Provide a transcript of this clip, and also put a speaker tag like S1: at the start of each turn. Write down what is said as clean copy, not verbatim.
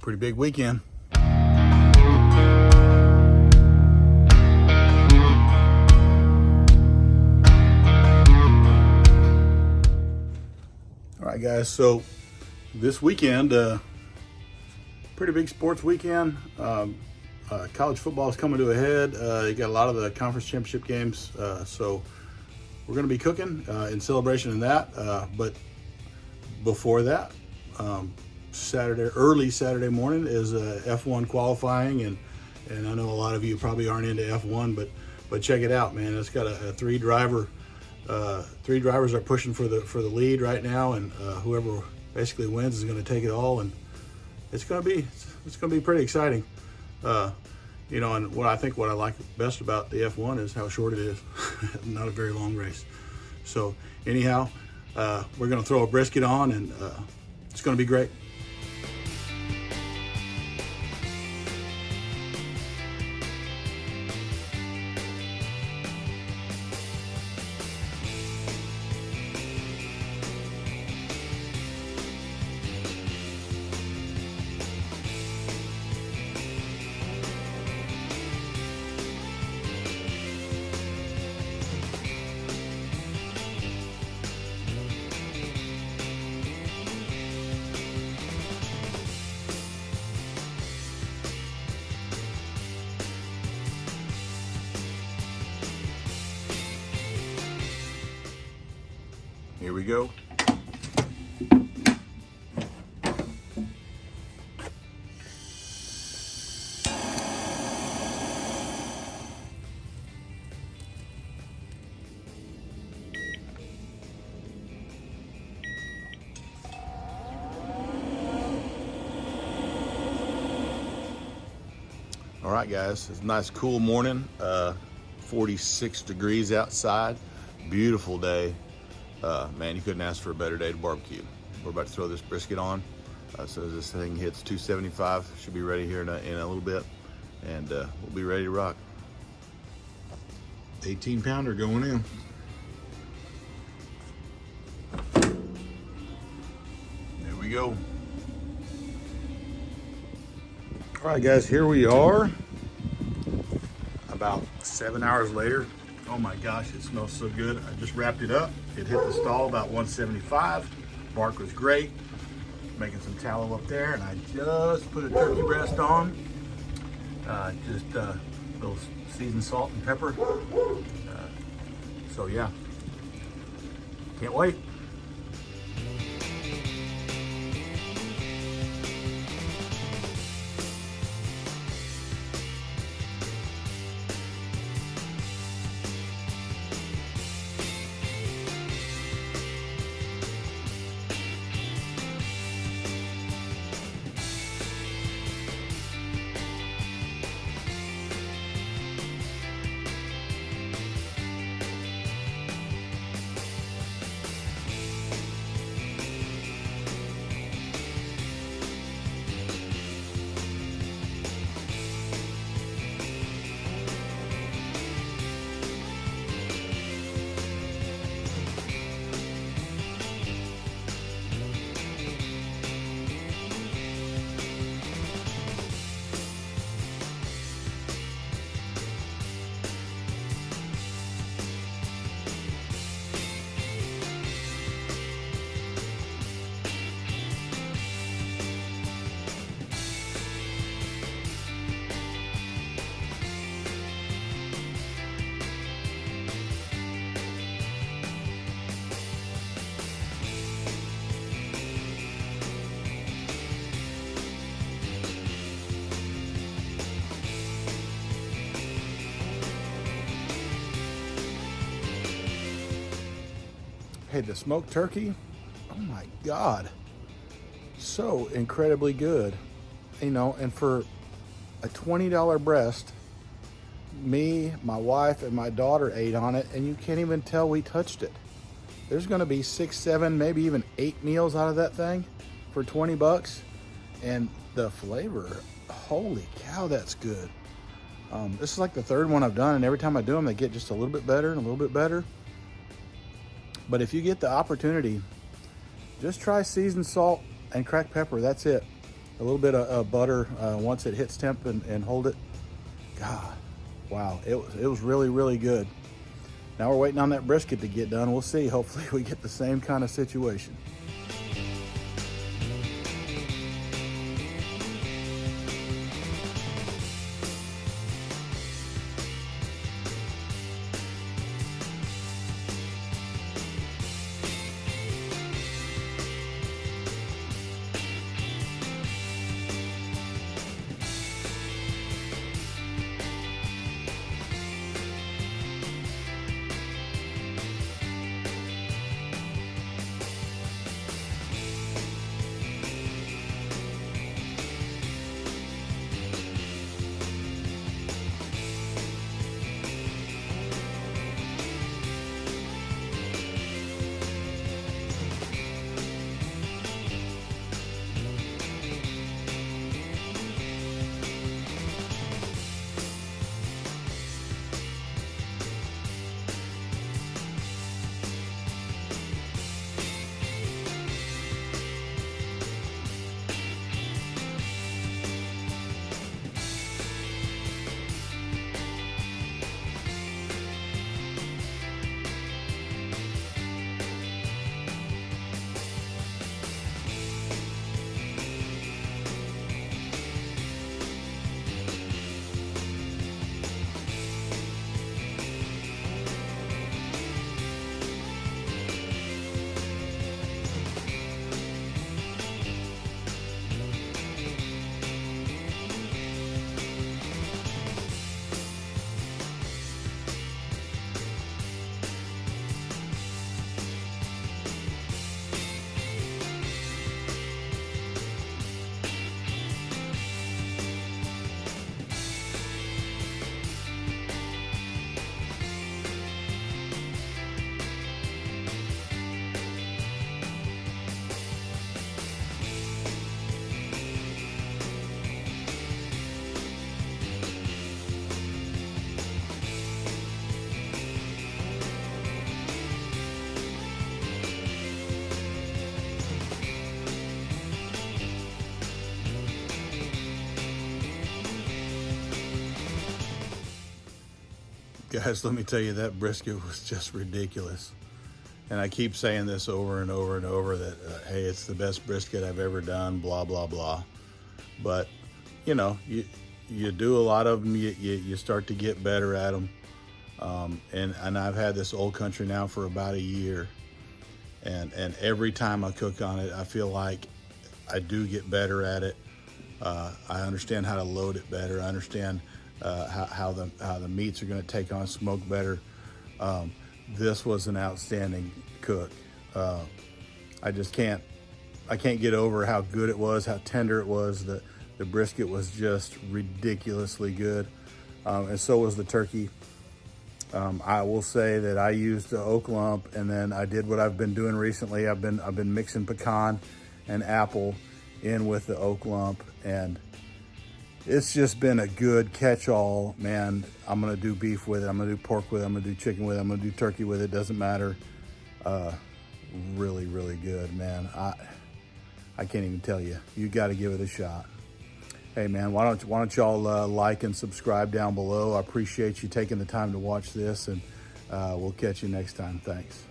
S1: Pretty big weekend. All right, guys, so this weekend, pretty big sports weekend. College football is coming to a head. You got a lot of the conference championship games, so we're going to be cooking in celebration of that. But before that, early Saturday morning is F1 qualifying, and I know a lot of you probably aren't into F1, but check it out, man. It's got a three drivers are pushing for the lead right now, and whoever basically wins is going to take it all, and it's going to be pretty exciting. And what I like best about the F1 is how short it is. Not a very long race. So anyhow, we're going to throw a brisket on, and it's going to be great. Here we go. All right, guys, it's a nice cool morning, 46 degrees outside, beautiful day. Man, you couldn't ask for a better day to barbecue. We're about to throw this brisket on. So as this thing hits 275, should be ready here in a little bit, and we'll be ready to rock. 18 pounder going in. There we go. All right, guys, here we are. About 7 hours later. Oh my gosh, it smells so good. I just wrapped it up. It hit the stall about 175. Bark was great. Making some tallow up there, and I just put a turkey breast on. Just a little seasoned salt and pepper. So yeah, can't wait. Hey, the smoked turkey, oh my God, so incredibly good. And for a $20 breast, me, my wife, and my daughter ate on it, and you can't even tell we touched it. There's gonna be 6, 7, maybe even 8 meals out of that thing for 20 bucks. And the flavor, holy cow, that's good. This is like the third one I've done, and every time I do them, they get just a little bit better and a little bit better. But if you get the opportunity, just try seasoned salt and cracked pepper. That's it. a little bit of butter once it hits temp and hold it. God, wow, it was really, really good. Now we're waiting on that brisket to get done. We'll see. Hopefully we get the same kind of situation. Guys, let me tell you, that brisket was just ridiculous. And I keep saying this over and over and over that, hey, it's the best brisket I've ever done, blah, blah, blah. But, you know, you do a lot of them, you start to get better at them. And I've had this Old Country now for about a year. And every time I cook on it, I feel like I do get better at it. I understand how to load it better. I understand how the meats are going to take on smoke better. This was an outstanding cook. I can't get over how good it was, how tender it was. The brisket was just ridiculously good, and so was the turkey. I will say that I used the oak lump, and then I did what I've been doing recently. I've been mixing pecan and apple in with the oak lump, and it's just been a good catch-all, man. I'm gonna do beef with it, I'm gonna do pork with it, I'm gonna do chicken with it, I'm gonna do turkey with it, doesn't matter. Really, really good, man. I can't even tell you. You gotta give it a shot. Hey man, why don't y'all like and subscribe down below. I appreciate you taking the time to watch this, and we'll catch you next time. Thanks.